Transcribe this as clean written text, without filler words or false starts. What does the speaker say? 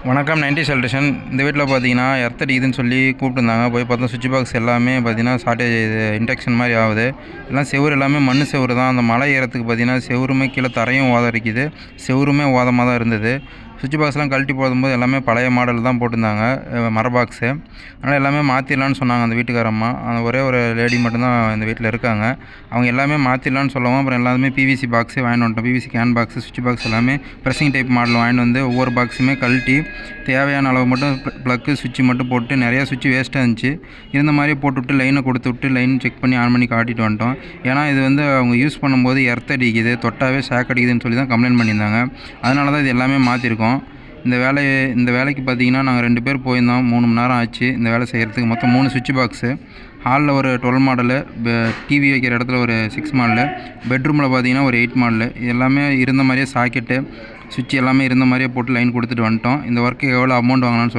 வணக்கம் 90s electrician. இந்த வீட்டில் பார்த்தீங்கன்னா எர்த் அடிக்குதுன்னு சொல்லி கூப்பிட்டுருந்தாங்க. போய் பார்த்தா சுவிட்ச் பாக்ஸ் எல்லாமே பார்த்தீங்கன்னா ஷார்ட்டேஜ், இது இண்டக்ஷன் மாதிரி ஆகுது. எல்லாம் செவுரு எல்லாமே மண் செவுரு தான். அந்த மழை ஏறத்துக்கு பார்த்தீங்கன்னா செவுருமே கீழே தரையும் அரிக்குது, செவுருமே ஓதமாக தான் இருந்தது. சுவிட்ச் பாக்ஸ்லாம் கழட்டி போடும்போது எல்லாமே பழைய மாடல் தான் போட்டிருந்தாங்க, மர பாக்ஸு. அதனால் எல்லாமே மாற்றிடலான்னு சொன்னாங்க அந்த வீட்டுக்காரம்மா. அந்த ஒரே ஒரு லேடி மட்டும்தான் இந்த வீட்டில் இருக்காங்க. அவங்க எல்லாமே மாற்றிடலான்னு சொல்லவும் அப்புறம் எல்லாமே பிவிசி பாக்ஸே வாங்கிட்டு வந்துட்டோம். பிவிசி கேன் பாக்ஸு, சுவிட்ச் பாக்ஸ் எல்லாமே ப்ரெஸ்ஸிங் டைப் மாடல் வாங்கிட்டு வந்து ஒவ்வொரு பாக்ஸுமே கழட்டி தேவையான அளவு மட்டும் ப்ளக்கு சுவிட்சு மட்டும் போட்டு, நிறையா சுவிட்சு வேஸ்ட்டாக இருந்துச்சு. இருந்த மாதிரியே போட்டுவிட்டு லைனை கொடுத்து விட்டு லைன் செக் பண்ணி ஆன் பண்ணி காட்டிட்டு வந்துட்டோம். ஏன்னா இது வந்து அவங்க யூஸ் பண்ணும்போது எர்த் அடிக்குது, தொட்டாவே ஷாக் அடிக்குதுன்னு சொல்லி தான் கம்ப்ளைண்ட் பண்ணியிருந்தாங்க. அதனால தான் இது எல்லாமே மாற்றிருக்கோம். இந்த வேலைக்கு பார்த்தீங்கன்னா நாங்கள் 2 பேர் போயிருந்தோம். 3 மணி நேரம் ஆச்சு இந்த வேலை செய்கிறதுக்கு. மொத்தம் 3 சுவிட்ச் பாக்ஸு. ஹாலில் ஒரு 12 மாடலு, டிவி வைக்கிற இடத்துல ஒரு 6 மாடலு, பெட்ரூமில் பார்த்தீங்கன்னா ஒரு 8 மாடலு. இது எல்லாமே இருந்த மாதிரியே சாக்கெட்டு, சுவிட்ச் எல்லாமே இருந்த மாதிரியே போட்டு லைன் கொடுத்துட்டு வந்துட்டோம். இந்த ஒர்க்கு எவ்வளோ அமௌண்ட் வாங்கினான்னு